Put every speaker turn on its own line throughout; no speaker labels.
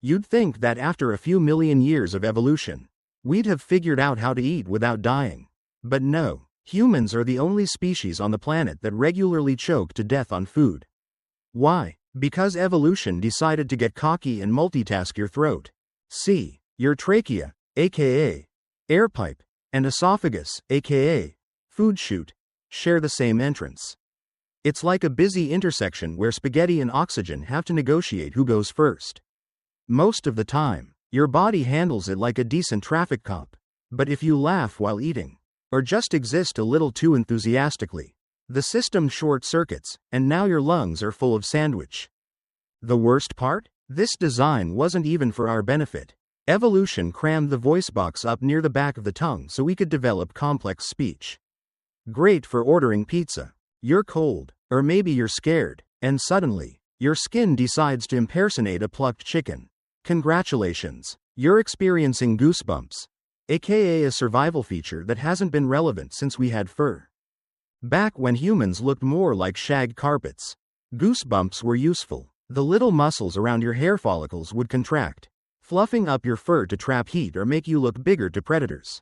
You'd think that after a few million years of evolution, we'd have figured out how to eat without dying. But no, humans are the only species on the planet that regularly choke to death on food. Why? Because evolution decided to get cocky and multitask your throat. See, your trachea, aka air pipe, and esophagus, aka food chute, share the same entrance. It's like a busy intersection where spaghetti and oxygen have to negotiate who goes first. Most of the time, your body handles it like a decent traffic cop. But if you laugh while eating, or just exist a little too enthusiastically, the system short-circuits, and now your lungs are full of sandwich. The worst part? This design wasn't even for our benefit. Evolution crammed the voice box up near the back of the tongue so we could develop complex speech. Great for ordering pizza. You're cold, or maybe you're scared, and suddenly, your skin decides to impersonate a plucked chicken. Congratulations, you're experiencing goosebumps, aka a survival feature that hasn't been relevant since we had fur. Back when humans looked more like shag carpets, goosebumps were useful. The little muscles around your hair follicles would contract, fluffing up your fur to trap heat or make you look bigger to predators.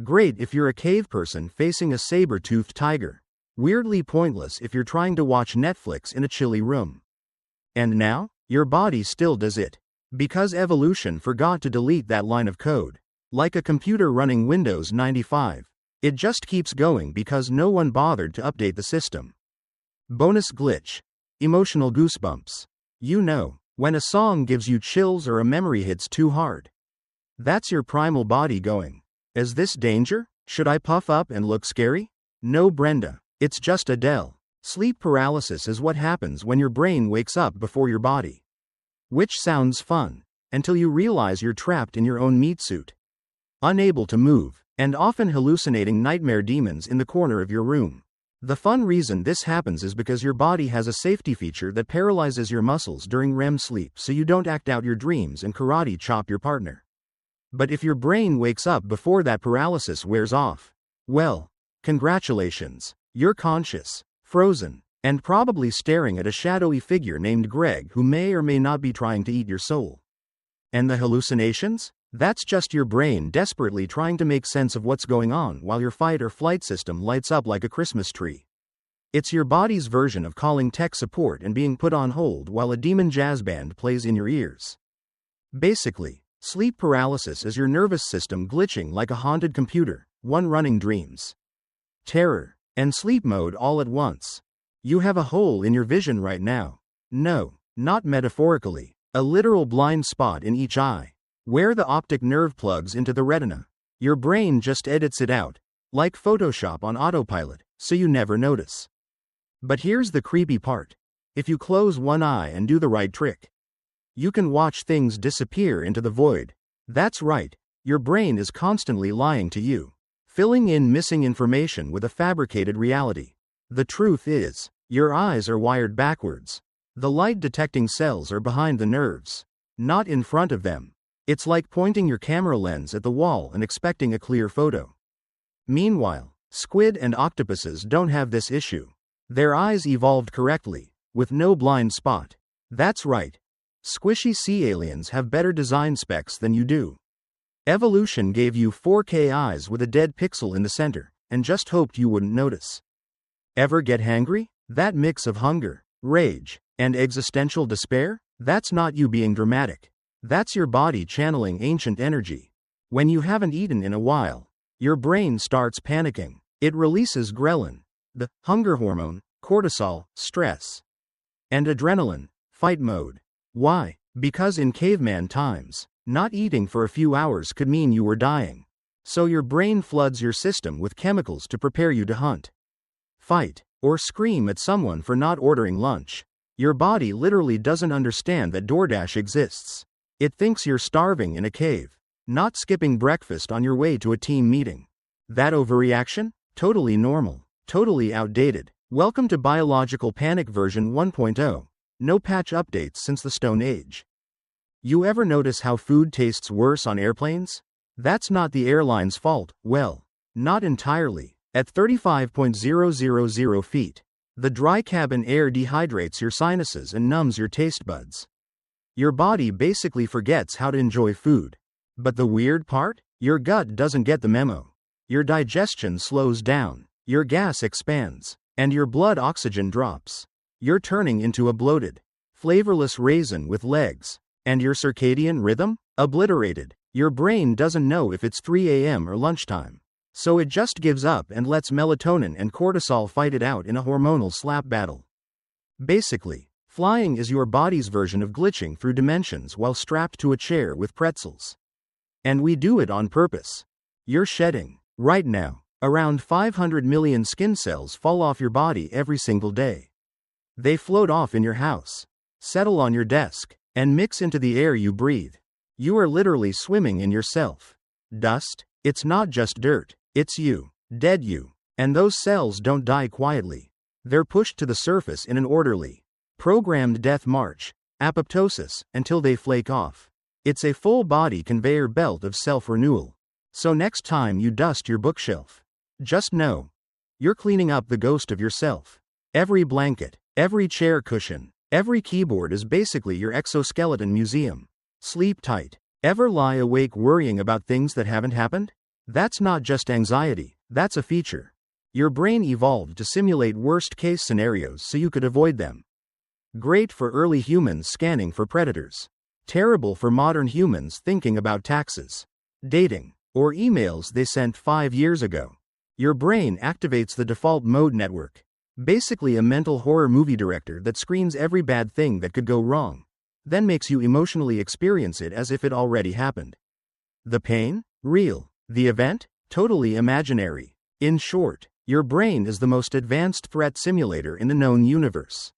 Great if you're a cave person facing a saber-toothed tiger. Weirdly pointless if you're trying to watch Netflix in a chilly room. And now, your body still does it. Because evolution forgot to delete that line of code. Like a computer running Windows 95. It just keeps going because no one bothered to update the system. Bonus glitch. Emotional goosebumps. You know, when a song gives you chills or a memory hits too hard. That's your primal body going, is this danger? Should I puff up and look scary? No, Brenda. It's just Adele. Sleep paralysis is what happens when your brain wakes up before your body. Which sounds fun, until you realize you're trapped in your own meat suit. Unable to move, and often hallucinating nightmare demons in the corner of your room. The fun reason this happens is because your body has a safety feature that paralyzes your muscles during REM sleep so you don't act out your dreams and karate chop your partner. But if your brain wakes up before that paralysis wears off, well, congratulations. You're conscious, frozen, and probably staring at a shadowy figure named Greg who may or may not be trying to eat your soul. And the hallucinations? That's just your brain desperately trying to make sense of what's going on while your fight or flight system lights up like a Christmas tree. It's your body's version of calling tech support and being put on hold while a demon jazz band plays in your ears. Basically, sleep paralysis is your nervous system glitching like a haunted computer, one running dreams, terror, and sleep mode all at once. You have a hole in your vision right now. No, not metaphorically, a literal blind spot in each eye, where the optic nerve plugs into the retina. Your brain just edits it out, like Photoshop on autopilot, so you never notice. But here's the creepy part. If you close one eye and do the right trick, you can watch things disappear into the void. That's right, your brain is constantly lying to you, filling in missing information with a fabricated reality. The truth is, your eyes are wired backwards. The light-detecting cells are behind the nerves, not in front of them. It's like pointing your camera lens at the wall and expecting a clear photo. Meanwhile, squid and octopuses don't have this issue. Their eyes evolved correctly, with no blind spot. That's right. Squishy sea aliens have better design specs than you do. Evolution gave you 4K eyes with a dead pixel in the center, and just hoped you wouldn't notice. Ever get hangry? That mix of hunger, rage, and existential despair? That's not you being dramatic. That's your body channeling ancient energy. When you haven't eaten in a while, your brain starts panicking. It releases ghrelin, the hunger hormone, cortisol, stress, and adrenaline, fight mode. Why? Because in caveman times, not eating for a few hours could mean you were dying. So your brain floods your system with chemicals to prepare you to hunt, fight, or scream at someone for not ordering lunch. Your body literally doesn't understand that DoorDash exists. It thinks you're starving in a cave, not skipping breakfast on your way to a team meeting. That overreaction? Totally normal, totally outdated. Welcome to Biological Panic version 1.0. No patch updates since the Stone Age. You ever notice how food tastes worse on airplanes? That's not the airline's fault. Well, not entirely. At 35,000 feet, the dry cabin air dehydrates your sinuses and numbs your taste buds. Your body basically forgets how to enjoy food. But the weird part? Your gut doesn't get the memo. Your digestion slows down, your gas expands, and your blood oxygen drops. You're turning into a bloated, flavorless raisin with legs. And your circadian rhythm? Obliterated. Your brain doesn't know if it's 3 a.m. or lunchtime. So it just gives up and lets melatonin and cortisol fight it out in a hormonal slap battle. Basically, flying is your body's version of glitching through dimensions while strapped to a chair with pretzels. And we do it on purpose. You're shedding. Right now, around 500 million skin cells fall off your body every single day. They float off in your house, settle on your desk, and mix into the air you breathe. You are literally swimming in yourself. Dust? It's not just dirt, it's you. Dead you. And those cells don't die quietly. They're pushed to the surface in an orderly, programmed death march, apoptosis, until they flake off. It's a full-body conveyor belt of self-renewal. So next time you dust your bookshelf, just know, you're cleaning up the ghost of yourself. Every blanket, every chair cushion, every keyboard is basically your exoskeleton museum. Sleep tight. Ever lie awake worrying about things that haven't happened? That's not just anxiety, that's a feature. Your brain evolved to simulate worst-case scenarios so you could avoid them. Great for early humans scanning for predators. Terrible for modern humans thinking about taxes, dating, or emails they sent 5 years ago. Your brain activates the default mode network, basically a mental horror movie director that screens every bad thing that could go wrong, then makes you emotionally experience it as if it already happened. The pain? Real. The event? Totally imaginary. In short, your brain is the most advanced threat simulator in the known universe.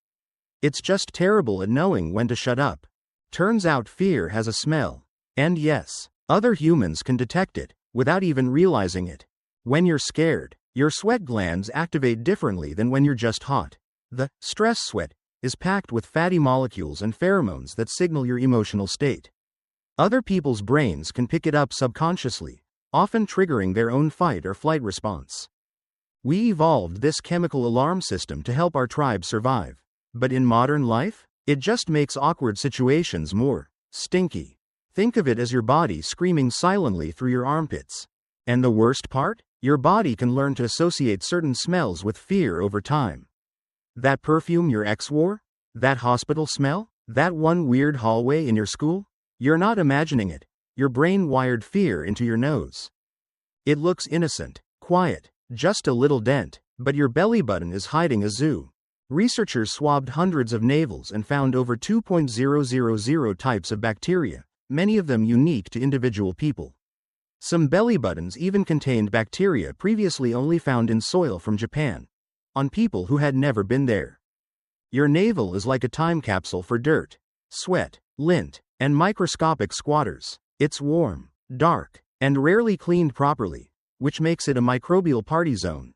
It's just terrible at knowing when to shut up. Turns out fear has a smell. And yes, other humans can detect it, without even realizing it. When you're scared, your sweat glands activate differently than when you're just hot. The stress sweat is packed with fatty molecules and pheromones that signal your emotional state. Other people's brains can pick it up subconsciously, often triggering their own fight or flight response. We evolved this chemical alarm system to help our tribe survive. But in modern life, it just makes awkward situations more stinky. Think of it as your body screaming silently through your armpits. And the worst part? Your body can learn to associate certain smells with fear over time. That perfume your ex wore? That hospital smell? That one weird hallway in your school? You're not imagining it. Your brain wired fear into your nose. It looks innocent, quiet, just a little dent, but your belly button is hiding a zoo. Researchers swabbed hundreds of navels and found over 2,000 types of bacteria, many of them unique to individual people. Some belly buttons even contained bacteria previously only found in soil from Japan, on people who had never been there. Your navel is like a time capsule for dirt, sweat, lint, and microscopic squatters. It's warm, dark, and rarely cleaned properly, which makes it a microbial party zone.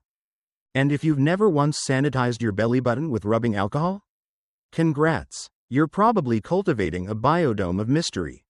And if you've never once sanitized your belly button with rubbing alcohol? Congrats! You're probably cultivating a biodome of mystery.